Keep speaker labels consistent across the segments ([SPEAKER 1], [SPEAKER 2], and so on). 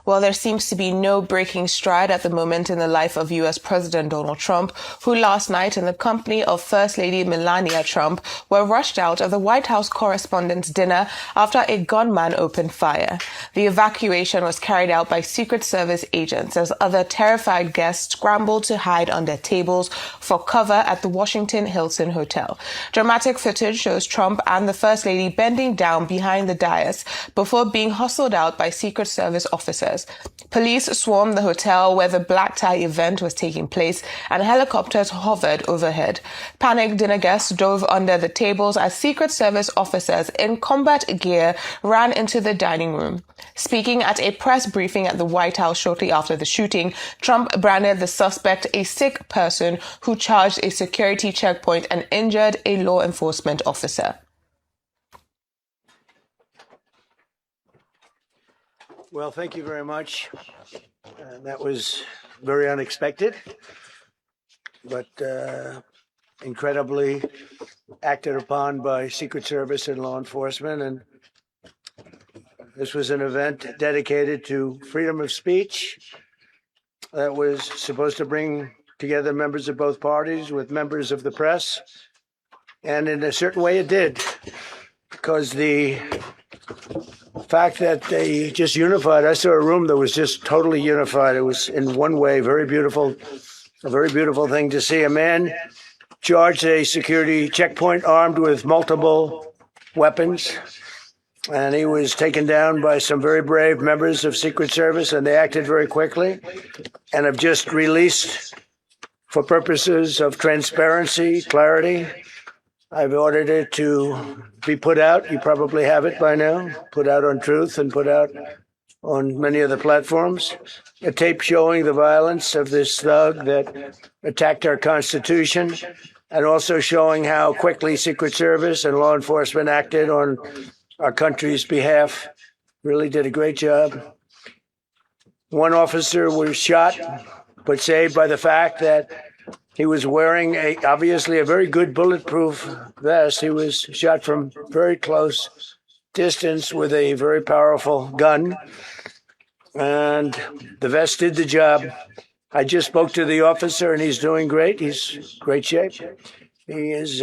[SPEAKER 1] Well, there seems to be no breaking stride at the moment in the life of U.S. President Donald Trump, who last night, in the company of First Lady Melania Trump, were rushed out of the White House Correspondents' Dinner after a gunman opened fire. The evacuation was carried out by Secret Service agents as other terrified guests scrambled to hide under tables for cover at the Washington Hilton Hotel. Dramatic footage shows Trump and the First Lady bending down behind the dais before being hustled out by Secret Service officers. Police swarmed the hotel where the black tie event was taking place, and helicopters hovered overhead. Panicked dinner guests dove under the tables as Secret Service officers in combat gear ran into the dining room. Speaking at a press briefing at the White House shortly after the shooting, Trump branded the suspect a sick person who charged a security checkpoint and injured a law enforcement officer.
[SPEAKER 2] Well, thank you very much. That was very unexpected, but incredibly acted upon by Secret Service and law enforcement. And this was an event dedicated to freedom of speech that was supposed to bring together members of both parties with members of the press. And in a certain way it did, because the fact that they just unified. I saw a room that was just totally unified. It was in one way a very beautiful thing to see. A man charged a security checkpoint armed with multiple weapons, and he was taken down by some very brave members of Secret Service, and they acted very quickly and have just released, for purposes of transparency, clarity, I've ordered it to be put out. You probably have it by now, put out on Truth and put out on many of the platforms. A tape showing the violence of this thug that attacked our Constitution, and also showing how quickly Secret Service and law enforcement acted on our country's behalf. Really did a great job. One officer was shot, but saved by the fact that he was wearing obviously a very good bulletproof vest. He was shot from very close distance with a very powerful gun, and the vest did the job. I just spoke to the officer, and he's doing great. He's in great shape. He has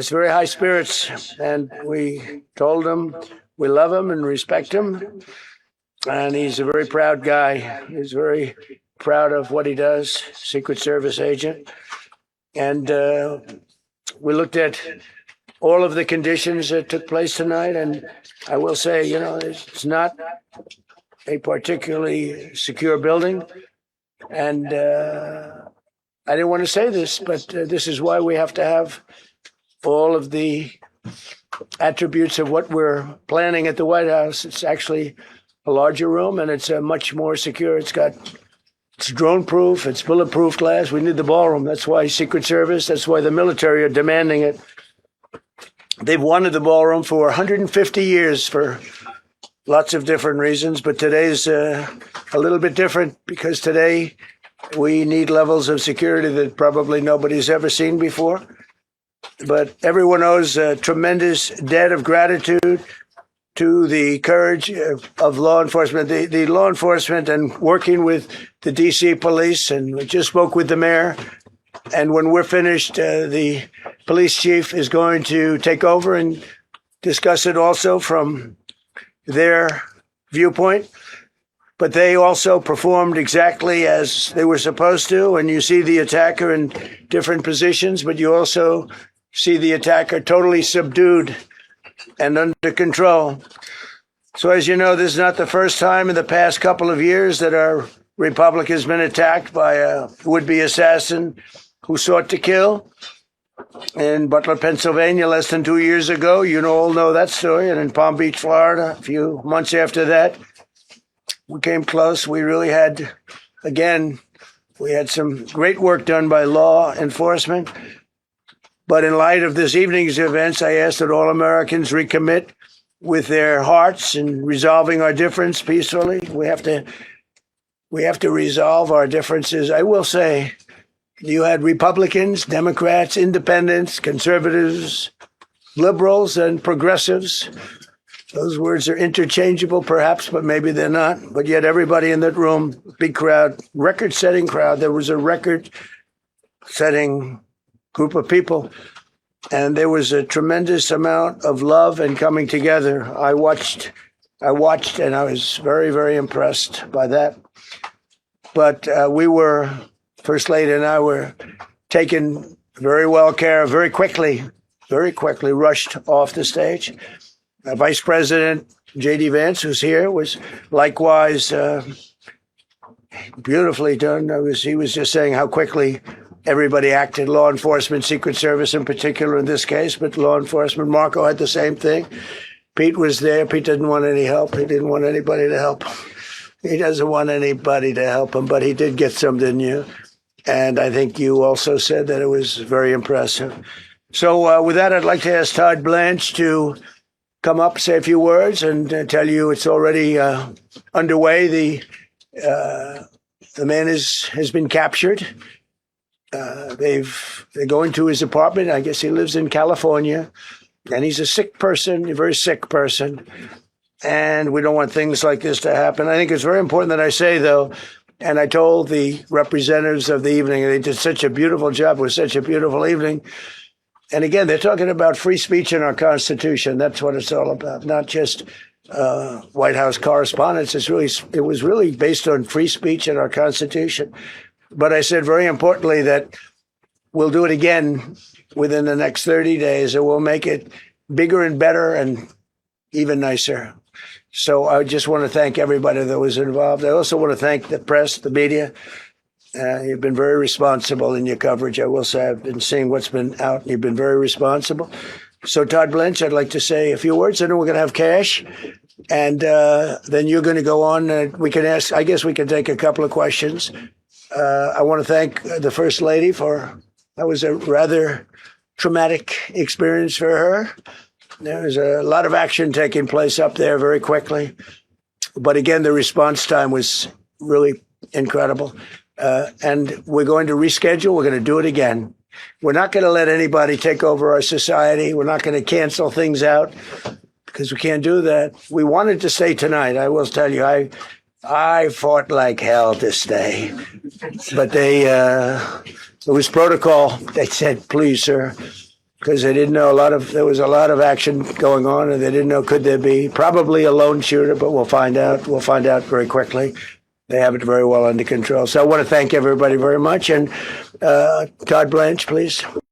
[SPEAKER 2] very high spirits, and we told him we love him and respect him, and he's a very proud guy. He's very proud of what he does, Secret Service agent. And we looked at all of the conditions that took place tonight, and I will say, it's not a particularly secure building. And I didn't want to say this, but this is why we have to have all of the attributes of what we're planning at the White House. It's actually a larger room, and it's much more secure. It's drone-proof, it's bulletproof glass. We need the ballroom. That's why Secret Service, that's why the military are demanding it. They've wanted the ballroom for 150 years for lots of different reasons, but today's a little bit different, because today we need levels of security that probably nobody's ever seen before. But everyone owes a tremendous debt of gratitude to the courage of law enforcement, the law enforcement, and working with the D.C. police. And we just spoke with the mayor. And when we're finished, the police chief is going to take over and discuss it also from their viewpoint. But they also performed exactly as they were supposed to. And you see the attacker in different positions, but you also see the attacker totally subdued and under control. So as you know, this is not the first time in the past couple of years that our republic has been attacked by a would-be assassin who sought to kill. In Butler, Pennsylvania, less than 2 years ago, all know that story. And in Palm Beach, Florida, a few months after that, we came close. We really had, again, we had some great work done by law enforcement. But in light of this evening's events, I ask that all Americans recommit with their hearts in resolving our difference peacefully. We have to resolve our differences. I will say, you had Republicans, Democrats, independents, conservatives, liberals, and progressives Those words are interchangeable, perhaps, but maybe they're not. But yet everybody in that room, big crowd, record-setting crowd. There was a record-setting group of people, and there was a tremendous amount of love and coming together. I watched, and I was very, very impressed by that. But First Lady and I were taken very well care of very quickly, rushed off the stage. Vice President J.D. Vance, who's here, was likewise beautifully done. He was just saying how quickly everybody acted, law enforcement, Secret Service in particular in this case, but law enforcement. Marco had the same thing. Pete was there. Pete didn't want any help. He didn't want anybody to help him. He doesn't want anybody to help him, but he did get some, didn't you? And I think you also said that it was very impressive. So with that, I'd like to ask Todd Blanche to come up, say a few words, and tell you it's already underway. The man has been captured. They're going to his apartment. I guess he lives in California, and he's a sick person, a very sick person. And we don't want things like this to happen. I think it's very important that I say, though, and I told the representatives of the evening, they did such a beautiful job. It was such a beautiful evening. And again, they're talking about free speech in our Constitution. That's what it's all about, not just White House correspondents. It was really based on free speech in our Constitution. But I said very importantly that we'll do it again within the next 30 days, and we'll make it bigger and better and even nicer. So I just want to thank everybody that was involved. I also want to thank the press, the media. You've been very responsible in your coverage. I will say I've been seeing what's been out. You've been very responsible. So, Todd Blanche, I'd like to say a few words. I know we're going to have cash, and then you're going to go on. We can ask. I guess we can take a couple of questions. I want to thank the First Lady that was a rather traumatic experience for her. There was a lot of action taking place up there very quickly. But again, the response time was really incredible. And we're going to reschedule. We're going to do it again. We're not going to let anybody take over our society. We're not going to cancel things out because we can't do that. We wanted to stay tonight. I will tell you, I fought like hell to stay. But it was protocol. They said, please, sir, because they didn't know there was a lot of action going on, and they didn't know could there be probably a lone shooter, but we'll find out. We'll find out very quickly. They have it very well under control. So I want to thank everybody very much. And Todd Blanche, please.